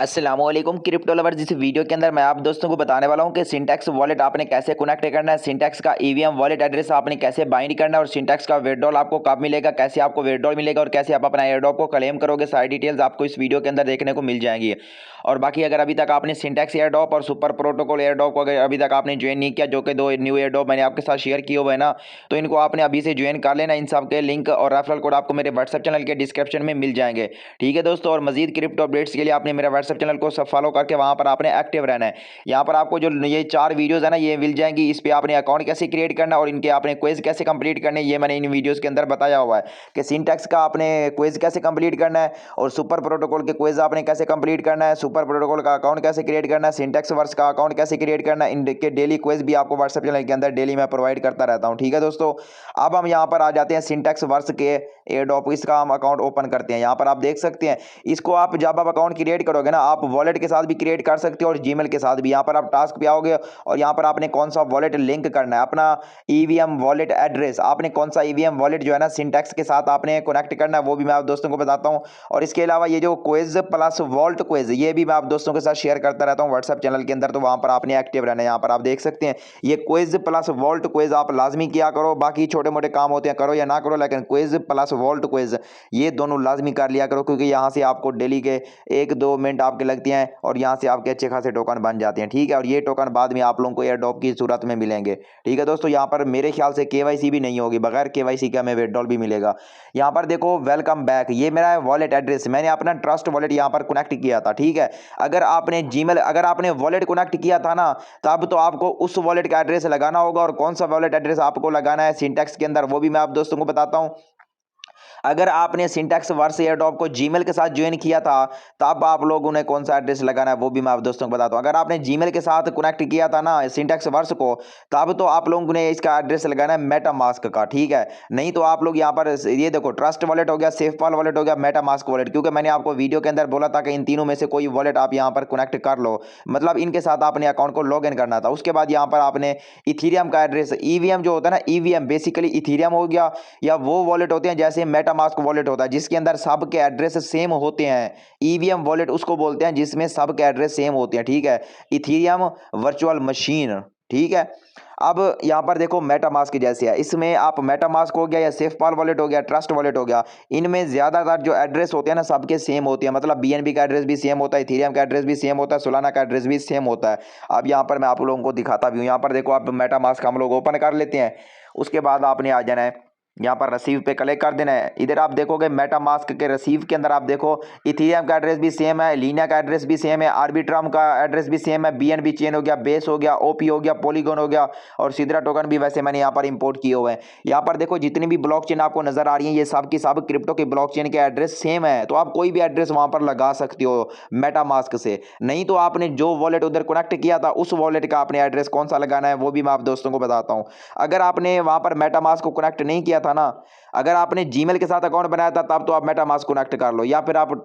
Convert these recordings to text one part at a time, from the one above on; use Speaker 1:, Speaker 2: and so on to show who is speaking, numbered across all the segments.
Speaker 1: अस्सलामुअलैकुम crypto lovers. इस video के अंदर मैं आप दोस्तों को बताने वाला हूं कि सिंटैक्स वॉलेट आपने कैसे कनेक्ट करना है, सिंटैक्स का ईवीएम वॉलेट एड्रेस आपने कैसे बाइंड करना है और सिंटैक्स का विड्रॉल आपको कब मिलेगा, कैसे आपको विड्रॉल मिलेगा और कैसे आप अपना एयरड्रॉप को क्लेम करोगे। सारी डिटेल्स आपको इस वीडियो के अंदर देखने को मिल जाएंगी। और बाकी अगर अभी तक आपने सिंटैक्स एयरड्रॉप और सुपर प्रोटोकॉल एयरड्रॉप को अगर अभी तक आपने ज्वाइन नहीं किया, जो कि दो न्यू एयरड्रॉप मैंने आपके साथ शेयर किए हुए हैं ना, तो इनको आपने अभी से ज्वाइन कर लेना। इन सब के लिंक और रेफरल कोड आपको मेरे व्हाट्सएप चैनल के डिस्क्रिप्शन में मिल जाएंगे। ठीक है दोस्तों, और मजीद क्रिप्टो अपडेट्स के लिए आपने मेरा व्हाट्सएप चैनल को सब फॉलो करके वहां पर आपने एक्टिव रहना है। यहाँ पर आपको जो ये 4 वीडियोस है ना, ये मिल जाएंगी। इस पे आपने अकाउंट कैसे क्रिएट करना है और इनके आपने क्विज कैसे कंप्लीट करने, ये मैंने इन वीडियोस के अंदर बताया हुआ है कि सिंटैक्स का आपने क्विज कैसे कंप्लीट करना है और सुपर प्रोटोकॉल के क्विज आपने कैसे कंप्लीट करना है, सुपर प्रोटोकॉल का अकाउंट कैसे क्रिएट करना है, सिंटैक्स वर्स का अकाउंट कैसे क्रिएट करना है। इनके डेली क्विज भी आपको व्हाट्सएप चैनल के अंदर डेली मैं प्रोवाइड करता रहता हूँ। ठीक है दोस्तों, अब हम यहाँ पर आ जाते हैं सिंटैक्स वर्स के एयरड्रॉप। इसका हम अकाउंट ओपन करते हैं। यहाँ पर आप देख सकते हैं, इसको आप जब आप अकाउंट क्रिएट करोगे ना, आप वॉलेट के साथ भी क्रिएट कर सकते हो और जीमेल के साथ भी। यहाँ पर आप टास्क पे आओगे और यहाँ पर आपने कौन सा वॉलेट लिंक करना है, अपना ईवीएम वॉलेट एड्रेस, आपने कौन सा ईवीएम वॉलेट जो है ना सिंटैक्स के साथ आपने कनेक्ट करना है, वो भी मैं आप दोस्तों को बताता हूँ। और इसके अलावा ये जो क्विज प्लस वॉल्ट क्विज, ये भी मैं आप दोस्तों के साथ शेयर करता रहता हूँ व्हाट्सएप चैनल के अंदर, तो वहाँ पर आपने एक्टिव रहना है। यहाँ पर आप देख सकते हैं, ये क्विज प्लस वॉल्ट क्विज आप लाजमी किया करो। बाकी छोटे मोटे काम होते हैं, करो या ना करो, लेकिन क्विज प्लस वॉल्ट क्विज ये दोनों लाजमी कर लिया करो, क्योंकि यहाँ से आपको डेली के 1-2 मिनट आपके लगती हैं और यहाँ से आपके अच्छे खासे टोकन बन जाते हैं। ठीक है, और ये टोकन बाद में आप लोगों को एयरड्रॉप की सूरत में मिलेंगे। ठीक है दोस्तों, यहाँ पर मेरे ख्याल से केवाईसी भी नहीं होगी, बगैर केवाईसी के हमें विड्रॉल भी मिलेगा। यहाँ पर देखो, वेलकम बैक, ये मेरा वॉलेट एड्रेस, मैंने अपना ट्रस्ट वॉलेट यहाँ पर कनेक्ट किया था। ठीक है, अगर आपने वॉलेट कनेक्ट किया था ना, तब तो आपको उस वॉलेट का एड्रेस लगाना होगा। और कौन सा वॉलेट एड्रेस आपको लगाना है सिंटैक्स के अंदर, वो भी मैं आप दोस्तों को बताता हूँ। अगर आपने सिंटैक्स वर्स एयरड्रॉप को जीमेल के साथ ज्वाइन किया था, तब आप लोगों ने कौन सा एड्रेस लगाना है, वो भी मैं आप दोस्तों को बताता हूँ। अगर आपने जीमेल के साथ कनेक्ट किया था ना सिंटैक्स वर्स को, तब तो आप लोगों ने इसका एड्रेस लगाना है मेटामास्क का। ठीक है, नहीं तो आप लोग यहाँ पर ये देखो, ट्रस्ट वॉलेट हो गया, सेफपाल वॉलेट हो गया, मेटामास्क वॉलेट, क्योंकि मैंने आपको वीडियो के अंदर बोला था कि इन तीनों में से कोई वॉलेट आप यहाँ पर कनेक्ट कर लो, मतलब इनके साथ आपने अकाउंट को लॉग इन करना था। उसके बाद यहाँ पर आपने इथीरियम का एड्रेस, ईवीएम जो होता है ना, ईवीएम बेसिकली इथीरियम हो गया, या वो वॉलेट होते हैं जैसे मेटामास्क वॉलेट होता है जिसके अंदर सब के एड्रेस सेम होते हैं। ईवीएम वॉलेट उसको बोलते हैं जिसमें सब के एड्रेस सेम होते हैं। ठीक है, इथीरियम वर्चुअल मशीन। ठीक है, अब यहाँ पर देखो मेटामास्क जैसे है, इसमें आप मेटामास्क हो गया या सेफपाल वॉलेट हो गया, ट्रस्ट वॉलेट हो गया, इनमें ज्यादातर जो एड्रेस होते हैं ना सबके सेम होते हैं, मतलब बीएनबी का एड्रेस भी सेम होता है, इथीरियम का एड्रेस भी सेम होता है, सोलाना का एड्रेस भी सेम होता है। अब यहाँ पर मैं आप लोगों को दिखाता भी हूँ। यहाँ पर देखो, आप मेटामास्क हम लोग ओपन कर लेते हैं। उसके बाद आपने आ जाना है यहाँ पर रिसीव पे क्लिक कर देना है। इधर आप देखोगे मेटामास्क के रिसीव के अंदर आप देखो, इथीरियम का एड्रेस भी सेम है, लीना का एड्रेस भी सेम है, आर्बिट्रम का एड्रेस भी सेम है, बीएनबी चेन हो गया, बेस हो गया, ओपी हो गया, पॉलीगॉन हो गया, और सिद्रा टोकन भी वैसे मैंने यहाँ पर इंपोर्ट किए हुए हैं। यहाँ पर देखो, जितनी भी ब्लॉकचेन आपको नजर आ रही है, ये सब की सब क्रिप्टो की ब्लॉकचेन के एड्रेस सेम है, तो आप कोई भी एड्रेस वहां पर लगा सकते हो मेटामास्क से। नहीं तो आपने जो वॉलेट उधर कनेक्ट किया था, उस वॉलेट का आपने एड्रेस कौन सा लगाना है, वो भी मैं आप दोस्तों को बताता हूँ। अगर आपने वहां पर मेटामास्क को कनेक्ट नहीं किया था ना, अगर आपने जीमेल के साथ अकाउंट बनाया था, तब तो आप मेटामास्क कनेक्ट कर लो, या फिर आप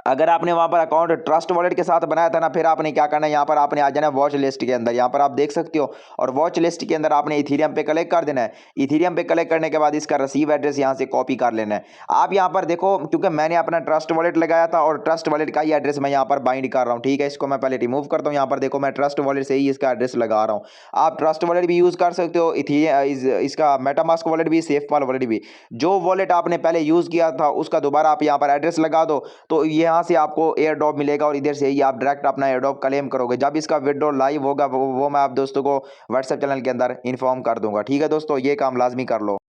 Speaker 1: अगर आपने वहां पर अकाउंट ट्रस्ट वॉलेट के साथ बनाया था ना, फिर आपने क्या करना है, यहाँ पर आपने आ जाना है वॉच लिस्ट के अंदर। यहाँ पर आप देख सकते हो, और वॉच लिस्ट के अंदर आपने इथीरियम पे क्लिक कर देना है। इथीरियम पे क्लिक करने के बाद इसका रिसीव एड्रेस यहाँ से कॉपी कर लेना है। आप यहाँ पर देखो, क्योंकि मैंने अपना ट्रस्ट वॉलेट लगाया था और ट्रस्ट वॉलेट का ही एड्रेस मैं यहाँ पर बाइंड कर रहा हूँ। ठीक है, इसको मैं पहले रिमूव करता हूँ। यहाँ पर देखो, मैं ट्रस्ट वॉलेट से ही इसका एड्रेस लगा रहा हूँ। आप ट्रस्ट वॉलेट भी यूज कर सकते हो, इसका मेटामास्क वॉलेट भी, सेफपाल वॉलेट भी। जो वॉलेट आपने पहले यूज किया था उसका दोबारा आप यहाँ पर एड्रेस लगा दो, तो यहाँ से आपको एयरड्रॉप मिलेगा और इधर से ही आप डायरेक्ट अपना एयरड्रॉप क्लेम करोगे। जब इसका विड्रॉल लाइव होगा, वो मैं आप दोस्तों को व्हाट्सएप चैनल के अंदर इन्फॉर्म कर दूंगा। ठीक है दोस्तों, ये काम लाजमी कर लो।